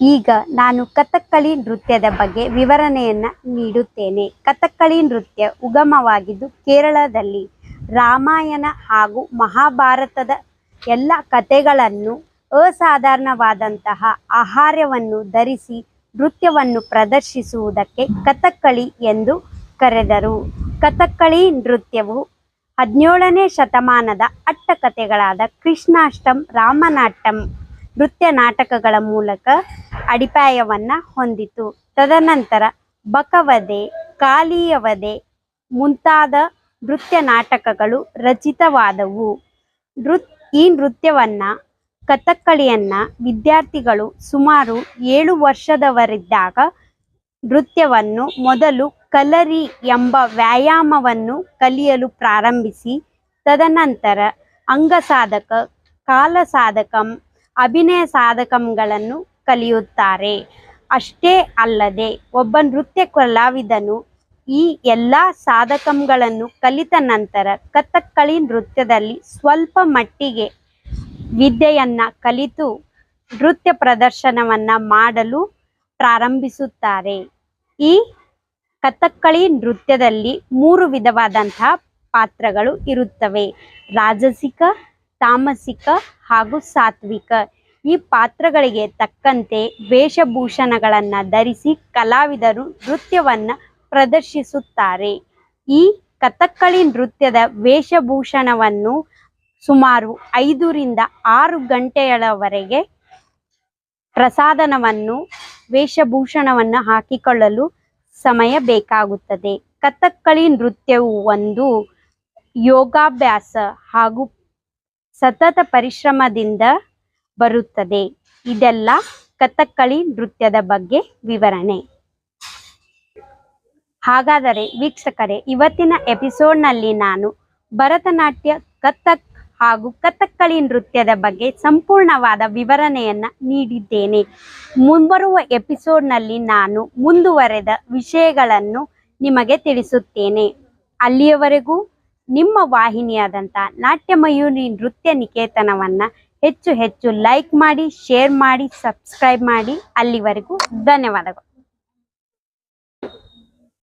ಈಗ ನಾನು ಕಥಕ್ಕಳಿ ನೃತ್ಯದ ಬಗ್ಗೆ ವಿವರಣೆಯನ್ನು ನೀಡುತ್ತೇನೆ. ಕಥಕ್ಕಳಿ ನೃತ್ಯ ಉಗಮವಾಗಿದ್ದು ಕೇರಳದಲ್ಲಿ. ರಾಮಾಯಣ ಹಾಗೂ ಮಹಾಭಾರತದ ಎಲ್ಲ ಕಥೆಗಳನ್ನು ಅಸಾಧಾರಣವಾದಂತಹ ಆಹಾರವನ್ನು ಧರಿಸಿ ನೃತ್ಯವನ್ನು ಪ್ರದರ್ಶಿಸುವುದಕ್ಕೆ ಕಥಕ್ಕಳಿ ಎಂದು ಕರೆದರು. ಕಥಕ್ಕಳಿ ನೃತ್ಯವು 17ನೇ ಶತಮಾನದ ಆಟ್ಟಕಥೆಗಳಾದ ಕೃಷ್ಣಾಷ್ಟಂ, ರಾಮನಾಟ್ಯಂ ನೃತ್ಯ ನಾಟಕಗಳ ಮೂಲಕ ಅಡಿಪಾಯವನ್ನು ಹೊಂದಿತು. ತದನಂತರ ಬಕವಧೆ, ಕಾಳಿಯವಧೆ ಮುಂತಾದ ನೃತ್ಯ ನಾಟಕಗಳು ರಚಿತವಾದವು. ಈ ನೃತ್ಯವನ್ನು ಕಥಕ್ಕಳಿಯನ್ನು ವಿದ್ಯಾರ್ಥಿಗಳು ಸುಮಾರು 7 ವರ್ಷದವರಿದ್ದಾಗ ನೃತ್ಯವನ್ನು ಮೊದಲು ಕಲರಿ ಎಂಬ ವ್ಯಾಯಾಮವನ್ನು ಕಲಿಯಲು ಪ್ರಾರಂಭಿಸಿ, ತದನಂತರ ಅಂಗಸಾಧಕ, ಕಾಲಸಾಧಕಂ, ಅಭಿನಯ ಸಾಧಕಂಗಳನ್ನು ಕಲಿಯುತ್ತಾರೆ. ಅಷ್ಟೇ ಅಲ್ಲದೆ ಒಬ್ಬ ನೃತ್ಯ ಕಲಾವಿದನು ಈ ಎಲ್ಲ ಸಾಧಕಂಗಳನ್ನು ಕಲಿತ ನಂತರ ಕಥಕ್ಕಳಿ ನೃತ್ಯದಲ್ಲಿ ಸ್ವಲ್ಪ ಮಟ್ಟಿಗೆ ವಿದ್ಯೆಯನ್ನು ಕಲಿತು ನೃತ್ಯ ಪ್ರದರ್ಶನವನ್ನು ಮಾಡಲು ಪ್ರಾರಂಭಿಸುತ್ತಾರೆ. ಈ ಕಥಕ್ಕಳಿ ನೃತ್ಯದಲ್ಲಿ 3 ವಿಧವಾದಂತಹ ಪಾತ್ರಗಳು ಇರುತ್ತವೆ: ರಾಜಸಿಕ, ತಾಮಸಿಕ ಹಾಗೂ ಸಾತ್ವಿಕ. ಈ ಪಾತ್ರಗಳಿಗೆ ತಕ್ಕಂತೆ ವೇಷಭೂಷಣಗಳನ್ನು ಧರಿಸಿ ಕಲಾವಿದರು ನೃತ್ಯವನ್ನು ಪ್ರದರ್ಶಿಸುತ್ತಾರೆ. ಈ ಕಥಕ್ಕಳಿ ನೃತ್ಯದ ವೇಷಭೂಷಣವನ್ನು ಸುಮಾರು 5 ರಿಂದ 6 ಗಂಟೆಗಳವರೆಗೆ ವೇಷಭೂಷಣವನ್ನು ಹಾಕಿಕೊಳ್ಳಲು ಸಮಯ ಬೇಕಾಗುತ್ತದೆ. ಕಥಕ್ಕಳಿ ನೃತ್ಯವು ಒಂದು ಯೋಗಾಭ್ಯಾಸ ಹಾಗೂ ಸತತ ಪರಿಶ್ರಮದಿಂದ ಬರುತ್ತದೆ. ಇದೆಲ್ಲ ಕಥಕ್ಕಳಿ ನೃತ್ಯದ ಬಗ್ಗೆ ವಿವರಣೆ. ಹಾಗಾದರೆ ವೀಕ್ಷಕರೇ, ಇವತ್ತಿನ ಎಪಿಸೋಡ್ನಲ್ಲಿ ನಾನು ಭರತನಾಟ್ಯ, ಕಥಕ್ ಹಾಗೂ ಕಥಕ್ಕಳಿ ನೃತ್ಯದ ಬಗ್ಗೆ ಸಂಪೂರ್ಣವಾದ ವಿವರಣೆಯನ್ನು ನೀಡಿದ್ದೇನೆ. ಮುಂಬರುವ ಎಪಿಸೋಡ್ನಲ್ಲಿ ನಾನು ಮುಂದುವರೆದ ವಿಷಯಗಳನ್ನು ನಿಮಗೆ ತಿಳಿಸುತ್ತೇನೆ. ಅಲ್ಲಿಯವರೆಗೂ ನಿಮ್ಮ ವಾಹಿನಿಯಾದಂಥ ನಾಟ್ಯಮಯೂರಿ ನೃತ್ಯ ನಿಕೇತನವನ್ನು ಹೆಚ್ಚು ಲೈಕ್ ಮಾಡಿ, ಶೇರ್ ಮಾಡಿ, ಸಬ್ಸ್ಕ್ರೈಬ್ ಮಾಡಿ. ಅಲ್ಲಿವರೆಗೂ ಧನ್ಯವಾದಗಳು.